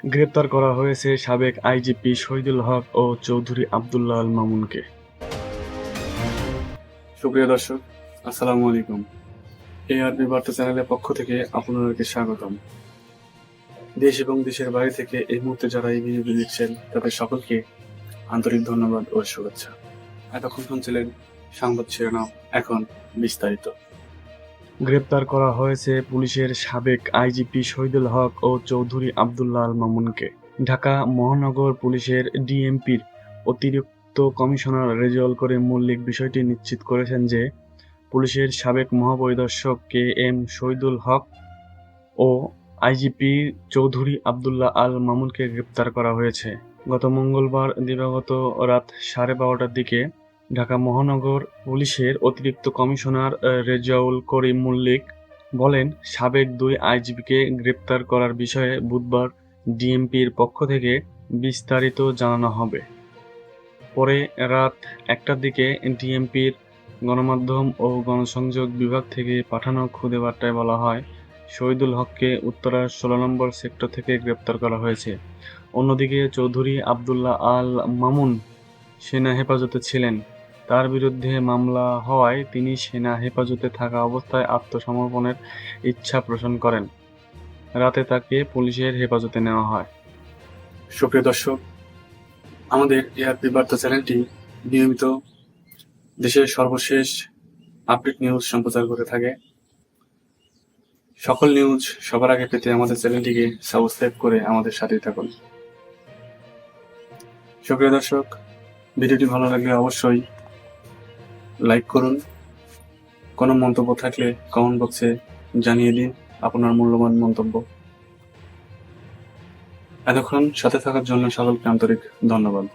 গ্রেপ্তার করা হয়েছে সাবেক আইজিপি শহীদুল হক ও চৌধুরী আব্দুল্লাহ আল মামুনকে। সুপ্রিয় দর্শক, আসসালামু আলাইকুম। এআরবি বার্তা চ্যানেলের পক্ষ থেকে আপনাদেরকে স্বাগতম। দেশ এবং দেশের বাইরে থেকে এই মুহূর্তে যারা এই ভিডিওটি দেখছেন তাদের সকলকে আন্তরিক ধন্যবাদ ও শুভেচ্ছা। এতক্ষণ শুনছিলেন সংবাদ শিরোনাম, এখন বিস্তারিত। গ্রেপ্তার করা হয়েছে পুলিশের সাবেক আইজিপি শহীদুল হক ও চৌধুরী আব্দুল্লাহ আল মামুনকে। ঢাকা মহানগর পুলিশের ডিএমপির অতিরিক্ত কমিশনার রেজাউল করিম মল্লিক বিষয়টি নিশ্চিত করেছেন যে পুলিশের সাবেক মহাপরিদর্শক কে এম শহীদুল হক ও আইজিপি চৌধুরী আব্দুল্লাহ আল মামুনকে গ্রেপ্তার করা হয়েছে। গত মঙ্গলবার দিবাগত রাত 12:30টার দিকে ঢাকা মহানগর পুলিশের অতিরিক্ত কমিশনার রেজাউল করিম মল্লিক বলেন, সাবেক দুই আইজিপিকে গ্রেপ্তার করার বিষয়ে বুধবার ডিএমপির পক্ষ থেকে বিস্তারিত জানানো হবে। পরে রাত 1টার দিকে ডিএমপির গণমাধ্যম ও গণসংযোগ বিভাগ থেকে পাঠানো খুদে বার্তায় বলা হয়, শহীদুল হককে উত্তরার 16 নম্বর সেক্টর থেকে গ্রেপ্তার করা হয়েছে। অন্যদিকে চৌধুরী আব্দুল্লাহ আল মামুন সেনা হেফাজতে ছিলেন। তার বিরুদ্ধে মামলা হওয়ায় তিনি সেনা হেফাজতে থাকা অবস্থায় আত্মসমর্পণের ইচ্ছা পোষণ করেন। রাতে তাকে পুলিশের হেফাজতে নেওয়া হয়। সুপ্রিয় দর্শক, আমাদের এআরবি বার্তা চ্যানেলটি নিয়মিত দেশের সর্বশেষ আপডেট নিউজ সম্প্রচার করে থাকে। সকল নিউজ সবার আগে পেতে আমাদের চ্যানেলটিকে সাবস্ক্রাইব করে আমাদের সাথে থাকুন। সুপ্রিয় দর্শক, ভিডিওটি ভালো লাগলে অবশ্যই লাইক করুন। কোনো মন্তব্য থাকলে কমেন্ট বক্সে জানিয়ে দিন আপনার মূল্যবান মন্তব্য। এতক্ষণ সাথে থাকার জন্য সকলকে আন্তরিক ধন্যবাদ।